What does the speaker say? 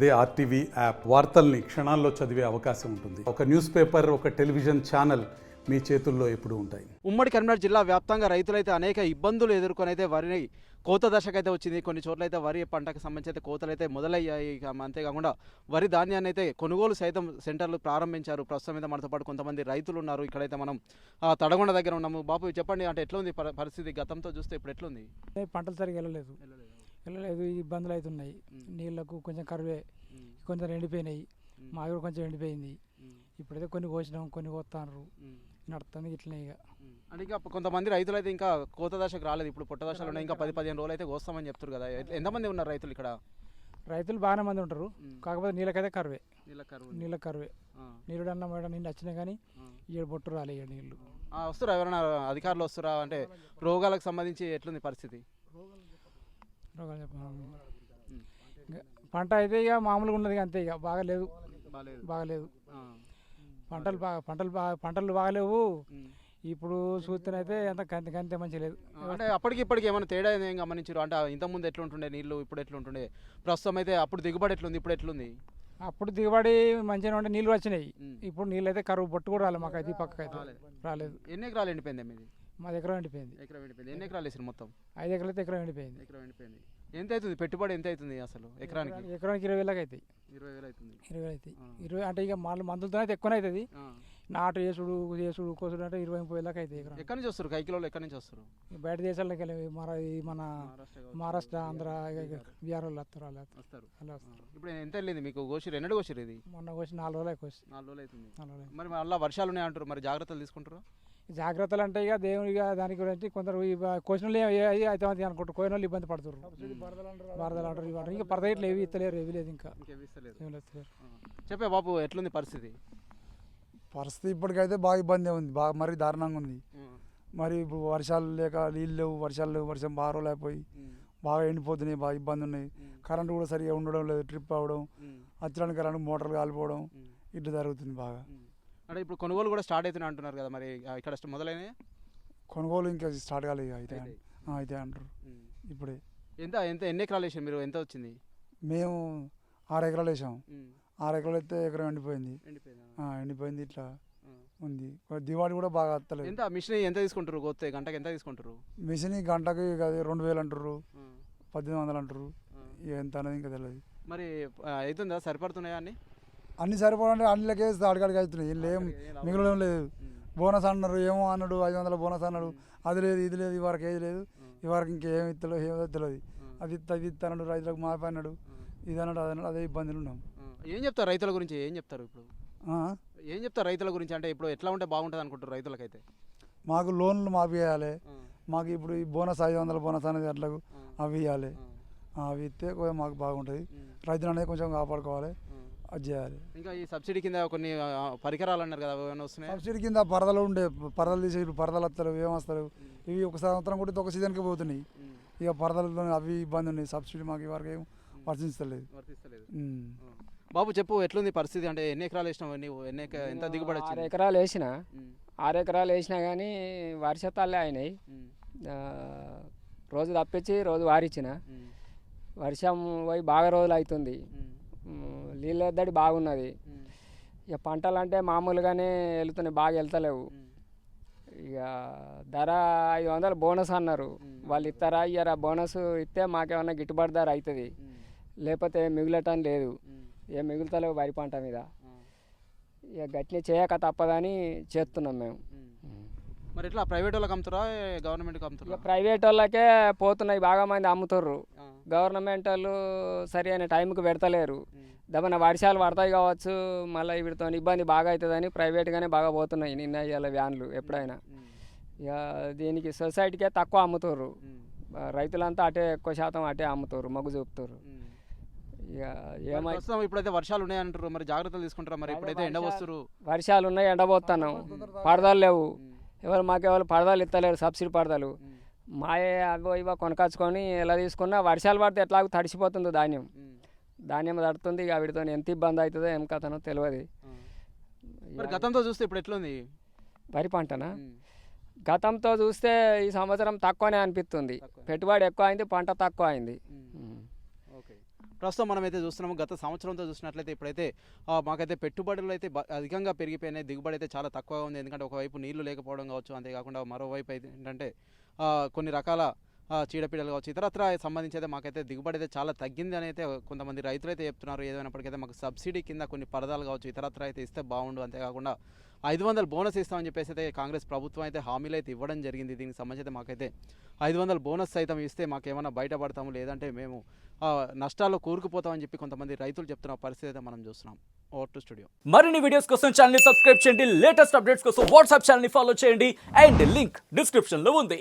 అదే RTV app వార్తల్ని క్షణాల్లో చదివే అవకాశం ఉంటుంది. ఒక న్యూస్ పేపర్, ఒక టెలివిజన్ ఛానల్ మీ చేతుల్లో ఎప్పుడూ ఉంటాయి. ఉమ్మడి కరీంనగర్ జిల్లా వ్యాప్తంగా రైతులైతే అనేక ఇబ్బందులు ఎదుర్కొని అయితే వరిని కోత దశకైతే వచ్చింది. కొన్ని చోట్ల అయితే వరి పంటకు సంబంధించి అయితే కోతలు అయితే మొదలయ్యాయి. అంతేకాకుండా వరి ధాన్యాన్ని అయితే కొనుగోలు సైతం సెంటర్లు ప్రారంభించారు. ప్రస్తుతం మీద మనతో పాటు కొంతమంది రైతులు ఉన్నారు. ఇక్కడైతే మనం తడగొండ దగ్గర ఉన్నాము. బాబు చెప్పండి, అంటే ఎట్లుంది పరిస్థితి గతంతో చూస్తే ఇప్పుడు ఎట్లుంది? పంటలు సరిగా వెళ్ళలేదు, ఇబ్బందులు అవుతున్నాయి. నీళ్లకు కొంచెం కరువే, కొంచెం ఎండిపోయినాయి. మాకు కూడా కొంచెం ఎండిపోయింది. ఇప్పుడైతే కొన్ని కోసినాం, కొన్ని కోస్తాను నడుస్తుంది ఇట్లనే. ఇక అంటే ఇంకా కొంతమంది రైతులు అయితే ఇంకా కోత దశకు రాలేదు, ఇప్పుడు పొట్ట దశలో ఉన్నాయి. ఇంకా 10-15 రోజులు అయితే కోస్తామని చెప్తారు కదా. ఎంతమంది ఉన్నారు రైతులు ఇక్కడ? రైతులు బాగానే మంది ఉంటారు, కాకపోతే నీళ్ళకైతే కరువే. నీళ్ళ కరువే, నీళ్ళు అన్న మేడం నిండి వచ్చినా కానీ ఏడు బొట్టు రాలే. ఏడు నీళ్ళు వస్తురా? ఎవరైనా అధికారులు వస్తురా? అంటే రోగాలకు సంబంధించి ఎట్లుంది పరిస్థితి? రోగాలు పంట అయితే ఇక మామూలుగా ఉన్నది, అంతే. ఇక బాగలేదు, పంటలు బాగలేవు. ఇప్పుడు చూస్తేనైతే అంత కంతే మంచిగా లేదు. అంటే అప్పటికి ఇప్పటికి ఏమైనా తేడా ఏం గమనించారు? అంటే ఇంతకుముందు ఎట్లుంటుండే నీళ్ళు, ఇప్పుడు ఎట్లుంటుండే? ప్రస్తుతం అయితే అప్పుడు దిగుబడి ఎట్లుంది, ఇప్పుడు ఎట్లుంది? అప్పుడు దిగుబడి మంచిగా ఉంటే నీళ్ళు వచ్చినాయి. ఇప్పుడు నీళ్ళు అయితే కరువు బొట్టు కూడా రాలేదు. మాకు అయితే పక్కకు అయితే రాలేదు. ఎన్ని ఎకరాలు ఎండిపోయింది మీది? మాది ఎకరం ఎండిపోయింది. ఎన్ని ఎకరాలు వేసారు మొత్తం? 5 ఎకరాలు అయితే ఎకరం ఎండిపోయింది. ఎంత అవుతుంది పెట్టుబడి? ఎంత అవుతుంది అసలు ఎకరానికి? 20,000 అవుతాయి. 20,000 అవుతుంది. 20 అవుతాయి. 20 అంటే ఇక మందులతో అయితే ఎక్కువనే అవుతుంది. నాటు చేసుడు కోసుడు అంటే 20-30 దాకా అవుతాయి. ఎక్కడి నుంచి వస్తారు? కైకిలోలు ఎక్కడి నుంచి వస్తారు? బయట దేశాలకి వెళ్ళి మన మహారాష్ట్ర, ఆంధ్ర, బీహార్ వాళ్ళు వస్తారు. ఇప్పుడు ఎంత వెళ్ళింది మీకు? కోసిరు ఎన్నడు కోసిరు? ఇది మొన్న కోసి 4 రోజులు కోసి 4 రోజులు అవుతుంది. మరి మళ్ళీ వర్షాలు ఉన్నాయి అంటారు, మరి జాగ్రత్తలు తీసుకుంటారు? జాగ్రత్తలు అంటే ఇక దేవునిగా దాని గురించి కొందరు కోసిన అయితే అనుకుంటారు, కోయిన వాళ్ళు ఇబ్బంది పడుతారు. వరదలు అంటారు, ఇవ్వంటారు. ఇంకా పరద ఇట్లా ఏవి ఇస్తలేరు, ఏవి లేదు. ఇంకా చెప్పే బాబు, ఎట్లుంది పరిస్థితి? ఇప్పటికైతే బాగా ఇబ్బంది ఉంది, బాగా మరీ దారుణంగా ఉంది. మరి ఇప్పుడు వర్షాలు లేక నీళ్ళు లేవు, వర్షం బాగా రోజులు అయిపోయి బాగా ఎండిపోతున్నాయి, బాగా ఇబ్బంది ఉన్నాయి. కరెంటు కూడా సరిగా ఉండడం లేదు, ట్రిప్ అవ్వడం, అచ్చడానికి కరెంటు మోటార్లు కాలిపోవడం ఇట్లా జరుగుతుంది బాగా. అంటే ఇప్పుడు కొనుగోలు కూడా స్టార్ట్ అవుతున్నాయి అంటున్నారు కదా, మరి ఇక్కడ మొదలైనవి? కొనుగోలు ఇంకా స్టార్ట్ కాలేదు, అయితే అంటారు ఇప్పుడే. ఎన్ని ఎకరాలు వేసారు మీరు? ఎంత వచ్చింది? మేము 6 ఎకరాలు వేసాం. 6 ఎకరాలు అయితే ఎకరం ఎండిపోయింది. ఇట్లా ఉంది. దివాళి కూడా బాగా వస్తలేదు. ఎంత మిషన్ ఎంత తీసుకుంటారు? కొత్త గంటకి ఎంత తీసుకుంటారు? మిషన్ గంటకి 2,000 అంటారు, 1,800 అంటారు. ఎంత అనేది ఇంకా తెలియదు. మరి అవుతుందా? సరిపడుతున్నాయా? అన్ని సరిపడంటే అన్నిలకే అడిగాడికి అవుతున్నాయి, ఏం మిగలడం లేదు. బోనస్ అన్నారు, ఏమో అన్నాడు, 500 బోనస్ అన్నాడు. అది లేదు, ఇది లేదు, ఇవరకు ఏది లేదు. ఇవరకు ఇంకేం ఇస్తలో ఏమో తెలియదు. అది ఇస్తాడు, రైతులకు మాపి అన్నాడు, ఇది అన్నాడు, అది అన్నాడు. అదే ఇబ్బందులు ఉన్నాం. ఏం చెప్తారు రైతుల గురించి? ఏం చెప్తారు ఇప్పుడు? ఏం చెప్తారు రైతుల గురించి? అంటే ఇప్పుడు ఎట్లా ఉంటే బాగుంటుంది అనుకుంటారు రైతులకైతే? మాకు లోన్లు మాఫీ చేయాలి. మాకు ఇప్పుడు ఈ బోనస్ 500 బోనస్ అనేది అట్లకు అవి ఇవ్వాలి. అవి ఇస్తే మాకు బాగుంటుంది. రైతులు అనేది కొంచెం కాపాడుకోవాలి, అది చేయాలి. ఇంకా ఈ సబ్సిడీ కింద కొన్ని పరికరాలు అన్నారు కదా, ఏమైనా వస్తున్నాయి? సబ్సిడీ కింద పరదలు పరదలు తీసేవి, పరదలు వస్తారు, ఏం వస్తారు. ఇవి ఒక సంవత్సరం కూడా ఒక సీజన్కి పోతున్నాయి. ఇక పరదలతో అవి ఇబ్బంది ఉన్నాయి. సబ్సిడీ మాకు ఇవరకు ఏం వర్తిస్తలేదు. బాబు చెప్పు, ఎట్లుంది పరిస్థితి? అంటే ఎన్ని ఎకరాలు వేసినావు నువ్వు? ఎంత దిగుబడి వచ్చింది? 6 ఎకరాలు వేసిన. 6 ఎకరాలు వేసినా కానీ వర్షతాలే అయినాయి. రోజు తప్పించి రోజు వారిచ్చిన. వర్షం పోయి బాగా రోజులు అవుతుంది. నీళ్ళ ఎద్దడి బాగున్నది. ఇక పంటలు అంటే మామూలుగానే వెళ్తున్నాయి, బాగా వెళ్తలేవు. ఇక ధర 500 బోనస్ అన్నారు. వాళ్ళు ఇస్తారా ఇయ్యారా? బోనస్ ఇస్తే మాకేమన్నా గిట్టుబాటు ధర అవుతుంది, లేకపోతే మిగులటం లేదు. ఏం మిగులుతలేవు వరి పంట మీద. ఇక గట్టిని చేయక తప్పదని చేస్తున్నాం మేము. మరి ఇట్లా ప్రైవేట్ వాళ్ళకి అమ్ముతారా, గవర్నమెంట్కి అమ్ముతారా? ఇక ప్రైవేట్ వాళ్ళకే పోతున్నాయి, బాగా మంది అమ్ముతారు. గవర్నమెంట్ వాళ్ళు సరి అయిన టైంకి పెడతలేరు. దమన వర్షాలు పడతాయి కావచ్చు, మళ్ళీ వీటితో ఇబ్బంది బాగా అవుతుందని ప్రైవేట్గానే బాగా పోతున్నాయి నిన్న ఇవాళ వ్యాన్లు ఎప్పుడైనా. ఇక దీనికి సొసైటీకే తక్కువ అమ్ముతారు. రైతులంతా అటే ఎక్కువ శాతం అటే అమ్ముతారు, మొగ్గు చూపుతారు. ఇక ఏమైనా ఇప్పుడైతే వర్షాలు ఉన్నాయంటారు, మరి జాగ్రత్తలు తీసుకుంటారా? మరి ఇప్పుడైతే ఎండ వస్తారు, వర్షాలు ఉన్నాయి, ఎండబోతున్నాం. పరదాలు లేవు, మాకెవరు పరదాలు ఇస్తలేరు, సబ్సిడీ పరదాలు. మాయే అవో ఇవో కొనకొచ్చుకొని ఎలా తీసుకున్నా వర్షాలు పడితే ఎట్లాగో తడిసిపోతుందో ధాన్యం తడుతుంది. ఇక వీటితో ఎంత ఇబ్బంది అవుతుందో ఏం కథనో తెలియదు. గతంతో చూస్తే ఇప్పుడు ఎట్లుంది వరి పంటనా? గతంతో చూస్తే ఈ సంవత్సరం తక్కువనే అనిపిస్తుంది. పెట్టుబడి ఎక్కువ అయింది, పంట తక్కువ అయింది. ప్రస్తుతం మనమైతే చూస్తున్నాము గత సంవత్సరంతో చూసినట్లయితే ఇప్పుడైతే మాకైతే పెట్టుబడులు అయితే అధికంగా పెరిగిపోయినాయి, దిగుబడి అయితే చాలా తక్కువగా ఉంది. ఎందుకంటే ఒకవైపు నీళ్లు లేకపోవడం కావచ్చు, అంతేకాకుండా మరోవైపు అయితే ఏంటంటే కొన్ని రకాల చీడపీడలు కావచ్చు, ఇతరత్ర సంబంధించి అయితే మాకైతే దిగుబడి అయితే చాలా తగ్గింది అని అయితే కొంతమంది రైతులు అయితే చెప్తున్నారు. ఏదైనప్పటికైతే మాకు సబ్సిడీ కింద కొన్ని పరదాలు కావచ్చు, ఇతరత్ర అయితే ఇస్తే బాగుండు, అంతేకాకుండా 500 బోనస్ ఇస్తామని చెప్పేసి అయితే కాంగ్రెస్ ప్రభుత్వం అయితే హామీలు అయితే ఇవ్వడం జరిగింది. దీనికి సంబంధించి అయితే మాకైతే 500 బోనస్ సైతం ఇస్తే మాకేమైనా బయటపడతాము, లేదంటే మేము నష్టాల్లో కూరుకుపోతామని చెప్పి కొంతమంది రైతులు చెప్తున్న పరిస్థితి అయితే మనం చూస్తున్నాం. Over to studio. మరిన్ని వీడియోస్ కోసం ఛానల్ ని సబ్స్క్రైబ్ చేయండి, లేటెస్ట్ అప్డేట్స్ కోసం వాట్సాప్ ఛానల్ ని ఫాలో చేయండి అండ్ లింక్ డిస్క్రిప్షన్ లో ఉంది.